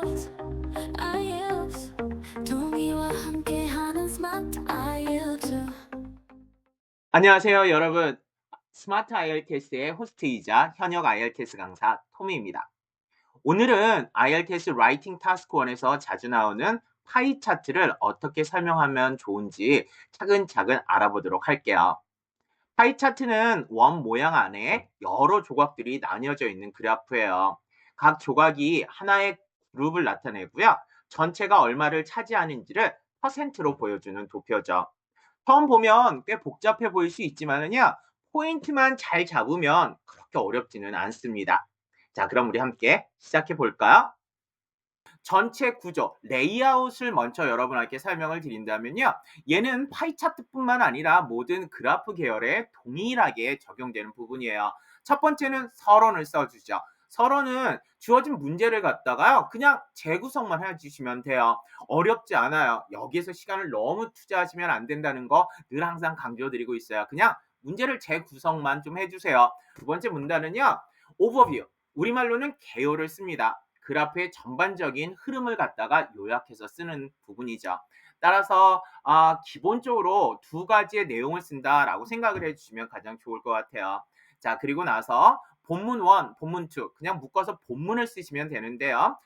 Smart IELTS 동이와 함께하는 Smart IELTS. 안녕하세요, 여러분. 스마트 IELTS의 호스트이자 현역 IELTS 강사 토미입니다. 오늘은 IELTS 라이팅 타스크 1에서 자주 나오는 파이 차트를 어떻게 설명하면 좋은지 차근차근 알아보도록 할게요. 파이 차트는 원 모양 안에 여러 조각들이 나뉘어져 있는 그래프예요. 각 조각이 하나의 그룹을 나타내고요. 전체가 얼마를 차지하는지를 퍼센트로 보여주는 도표죠. 처음 보면 꽤 복잡해 보일 수 있지만은요, 포인트만 잘 잡으면 그렇게 어렵지는 않습니다. 자, 그럼 우리 함께 시작해 볼까요? 전체 구조, 레이아웃을 먼저 여러분께 설명을 드린다면요. 얘는 파이 차트뿐만 아니라 모든 그래프 계열에 동일하게 적용되는 부분이에요. 첫 번째는 서론을 써주죠. 서론은 주어진 문제를 갖다가요, 그냥 재구성만 해주시면 돼요. 어렵지 않아요. 여기에서 시간을 너무 투자하시면 안 된다는 거 늘 항상 강조드리고 있어요. 그냥 문제를 재구성만 좀 해주세요. 두 번째 문단은요, 오버뷰. 우리말로는 개요를 씁니다. 그래프의 전반적인 흐름을 갖다가 요약해서 쓰는 부분이죠. 따라서 기본적으로 두 가지의 내용을 쓴다라고 생각을 해주시면 가장 좋을 것 같아요. 자, 그리고 나서 본문 1, 본문 2 그냥 묶어서 본문을 쓰시면 되는데요.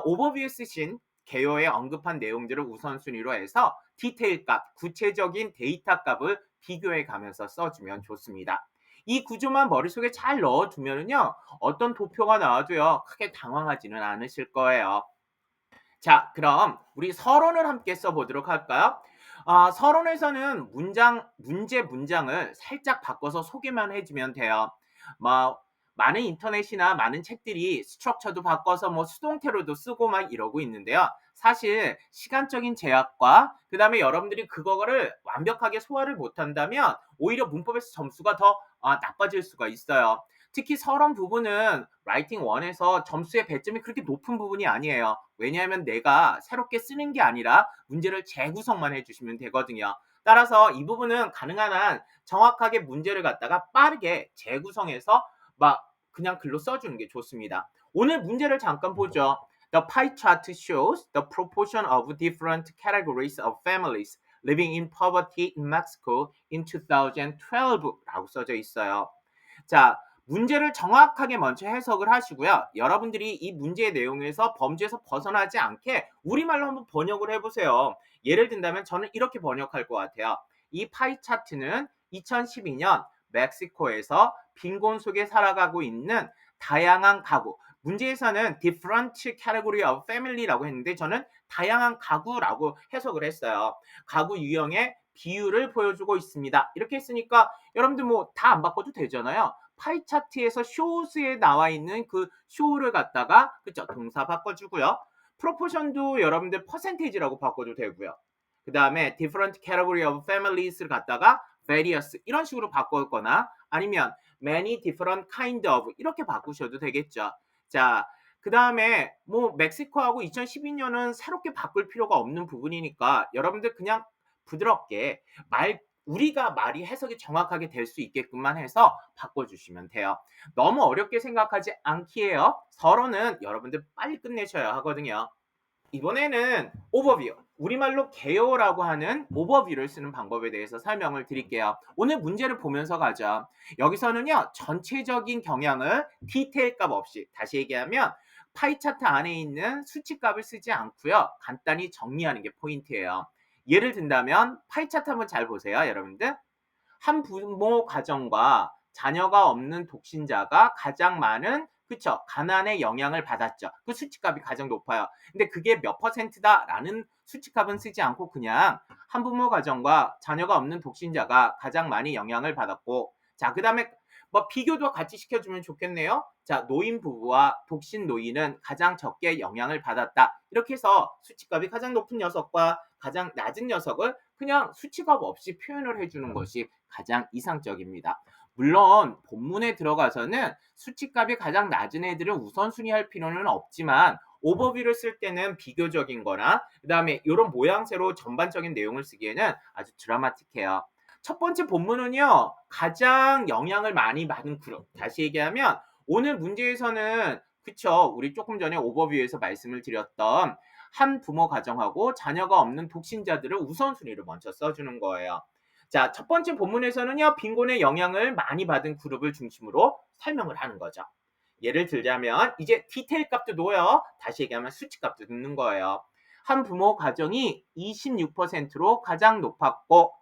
오버뷰에 쓰신 개요에 언급한 내용들을 우선순위로 해서 디테일 값, 구체적인 데이터 값을 비교해 가면서 써주면 좋습니다. 이 구조만 머릿속에 잘 넣어두면은요, 어떤 도표가 나와도요, 크게 당황하지는 않으실 거예요. 자, 그럼 우리 서론을 함께 써보도록 할까요? 서론에서는 문장을 살짝 바꿔서 소개만 해주면 돼요. 뭐, 많은 인터넷이나 많은 책들이 스트럭처도 바꿔서 뭐 수동태로도 쓰고 막 이러고 있는데요. 사실 시간적인 제약과 그 다음에 여러분들이 그거를 완벽하게 소화를 못한다면 오히려 문법에서 점수가 더 나빠질 수가 있어요. 특히 서론 부분은 라이팅 1에서 점수의 배점이 그렇게 높은 부분이 아니에요. 왜냐하면 내가 새롭게 쓰는 게 아니라 문제를 재구성만 해주시면 되거든요. 따라서 이 부분은 가능한 한 정확하게 문제를 갖다가 빠르게 재구성해서 막 그냥 글로 써주는 게 좋습니다. 오늘 문제를 잠깐 보죠. The pie chart shows the proportion of different categories of families living in poverty in Mexico in 2012라고 써져 있어요. 자, 문제를 정확하게 먼저 해석을 하시고요. 여러분들이 이 문제의 내용에서 범주에서 벗어나지 않게 우리말로 한번 번역을 해보세요. 예를 든다면 저는 이렇게 번역할 것 같아요. 이 파이 차트는 2012년 멕시코에서 빈곤 속에 살아가고 있는 다양한 가구. 문제에서는 different category of family라고 했는데 저는 다양한 가구라고 해석을 했어요. 가구 유형의 비율을 보여주고 있습니다. 이렇게 했으니까 여러분들 뭐 다 안 바꿔도 되잖아요. 파이 차트에서 shows에 나와 있는 그 show를 갖다가 그쵸 동사 바꿔주고요. 프로포션도 여러분들 퍼센테이지라고 바꿔도 되고요. 그 다음에 different category of families를 갖다가 various 이런 식으로 바꾸거나 아니면 many different kind of 이렇게 바꾸셔도 되겠죠. 자, 그 다음에 뭐 멕시코하고 2012년은 새롭게 바꿀 필요가 없는 부분이니까 여러분들 그냥 부드럽게 우리가 말이 해석이 정확하게 될 수 있게끔만 해서 바꿔주시면 돼요. 너무 어렵게 생각하지 않기에요. 서론은 여러분들 빨리 끝내셔야 하거든요. 이번에는 오버뷰, 우리말로 개요라고 하는 오버뷰를 쓰는 방법에 대해서 설명을 드릴게요. 오늘 문제를 보면서 가죠. 여기서는요, 전체적인 경향을 디테일 값 없이, 다시 얘기하면 파이 차트 안에 있는 수치 값을 쓰지 않고요. 간단히 정리하는 게 포인트예요. 예를 든다면 파이 차트 한번 잘 보세요, 여러분들. 한 부모 가정과 자녀가 없는 독신자가 가장 많은 그쵸 가난의 영향을 받았죠. 그 수치값이 가장 높아요. 근데 그게 몇 퍼센트다라는 수치값은 쓰지 않고 그냥 한부모 가정과 자녀가 없는 독신자가 가장 많이 영향을 받았고 자 그다음에 뭐 비교도 같이 시켜주면 좋겠네요. 자 노인 부부와 독신 노인은 가장 적게 영향을 받았다. 이렇게 해서 수치값이 가장 높은 녀석과 가장 낮은 녀석을 그냥 수치값 없이 표현을 해주는 것이 가장 이상적입니다. 물론 본문에 들어가서는 수치값이 가장 낮은 애들을 우선순위할 필요는 없지만 오버뷰를 쓸 때는 비교적인 거나 그 다음에 이런 모양새로 전반적인 내용을 쓰기에는 아주 드라마틱해요. 첫 번째 본문은요. 가장 영향을 많이 받은 그룹. 다시 얘기하면 오늘 문제에서는 그쵸? 우리 조금 전에 오버뷰에서 말씀을 드렸던 한 부모 가정하고 자녀가 없는 독신자들을 우선순위로 먼저 써주는 거예요. 자, 첫 번째 본문에서는요, 빈곤의 영향을 많이 받은 그룹을 중심으로 설명을 하는 거죠. 예를 들자면 이제 디테일 값도 넣어요. 다시 얘기하면 수치 값도 넣는 거예요. 한 부모 가정이 26%로 가장 높았고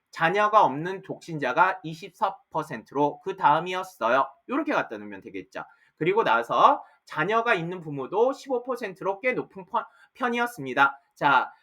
자녀가 없는 독신자가 24%로 그 다음이었어요. 이렇게 갖다 놓으면 되겠죠. 그리고 나서 자녀가 있는 부모도 15%로 꽤 높은 편이었습니다. 자,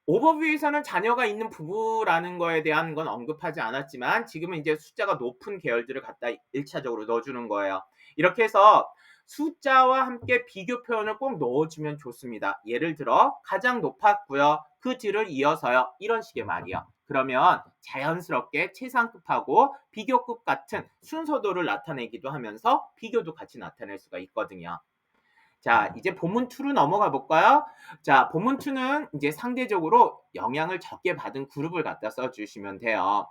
오버뷰에서는 자녀가 있는 부부라는 거에 대한 건 언급하지 않았지만 지금은 이제 숫자가 높은 계열들을 갖다 1차적으로 넣어주는 거예요. 이렇게 해서 숫자와 함께 비교 표현을 꼭 넣어주면 좋습니다. 예를 들어 가장 높았고요. 그 뒤를 이어서요. 이런 식의 말이요. 그러면 자연스럽게 최상급하고 비교급 같은 순서도를 나타내기도 하면서 비교도 같이 나타낼 수가 있거든요. 자, 이제 본문 2로 넘어가 볼까요? 자, 본문 2는 이제 상대적으로 영향을 적게 받은 그룹을 갖다 써주시면 돼요.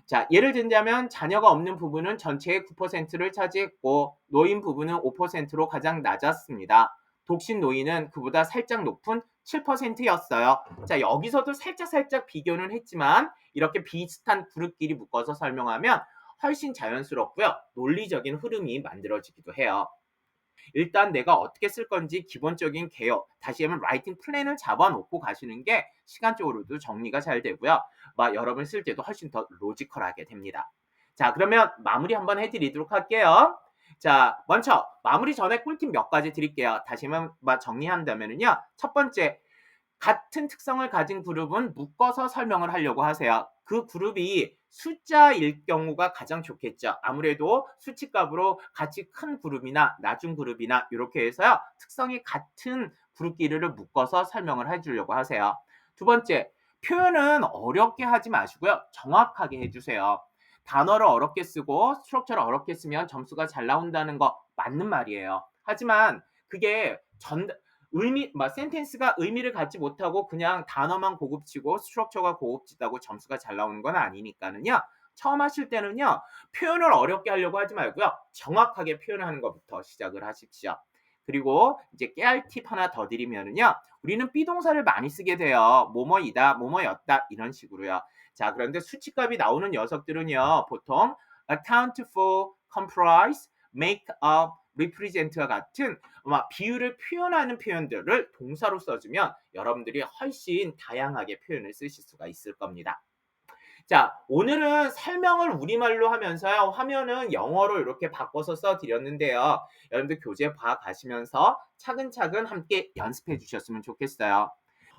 자, 예를 들자면 자녀가 없는 부부는 전체의 9%를 차지했고 노인 부부는 5%로 가장 낮았습니다. 독신 노인은 그보다 살짝 높은 7%였어요. 자, 여기서도 살짝 비교는 했지만 이렇게 비슷한 그룹끼리 묶어서 설명하면 훨씬 자연스럽고요. 논리적인 흐름이 만들어지기도 해요. 일단 내가 어떻게 쓸 건지 기본적인 개요. 다시 하면 라이팅 플랜을 잡아놓고 가시는 게 시간적으로도 정리가 잘 되고요. 여러분 쓸 때도 훨씬 더 로지컬하게 됩니다. 자, 그러면 마무리 한번 해드리도록 할게요. 자, 먼저 마무리 전에 꿀팁 몇 가지 드릴게요. 다시 한번 정리한다면요. 첫 번째, 같은 특성을 가진 그룹은 묶어서 설명을 하려고 하세요. 그 그룹이 숫자일 경우가 가장 좋겠죠. 아무래도 수치값으로 같이 큰 그룹이나 낮은 그룹이나 이렇게 해서요. 특성이 같은 그룹끼리를 묶어서 설명을 해주려고 하세요. 두 번째, 표현은 어렵게 하지 마시고요. 정확하게 해주세요. 단어를 어렵게 쓰고 스트럭처를 어렵게 쓰면 점수가 잘 나온다는 거 맞는 말이에요. 하지만 그게 센텐스가 의미를 갖지 못하고 그냥 단어만 고급지고 스트럭처가 고급지다고 점수가 잘 나오는 건 아니니까는요. 처음 하실 때는요. 표현을 어렵게 하려고 하지 말고요. 정확하게 표현하는 것부터 시작을 하십시오. 그리고 이제 깨알 팁 하나 더 드리면은요. 우리는 비동사를 많이 쓰게 돼요. 뭐뭐이다, 뭐뭐였다 이런 식으로요. 자, 그런데 수치값이 나오는 녀석들은요. 보통 account for, comprise, make up, represent와 같은 비율을 표현하는 표현들을 동사로 써주면 여러분들이 훨씬 다양하게 표현을 쓰실 수가 있을 겁니다. 자, 오늘은 설명을 우리말로 하면서요. 화면은 영어로 이렇게 바꿔서 써드렸는데요. 여러분들 교재 봐 가시면서 차근차근 함께 연습해 주셨으면 좋겠어요.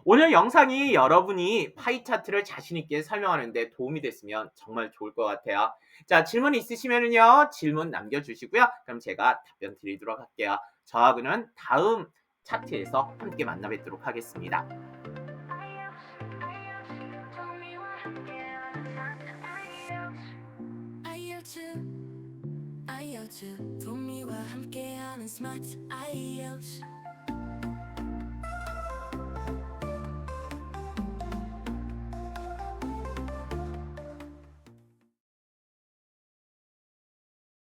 오늘 영상이 여러분이 파이 차트를 자신 있게 설명하는 데 도움이 됐으면 정말 좋을 것 같아요. 자, 질문 있으시면은요. 질문 남겨 주시고요. 그럼 제가 답변 드리도록 할게요. 저하고는 다음 차트에서 함께 만나 뵙도록 하겠습니다. 아이오츠 도미와 함께하는 스마트 아이오츠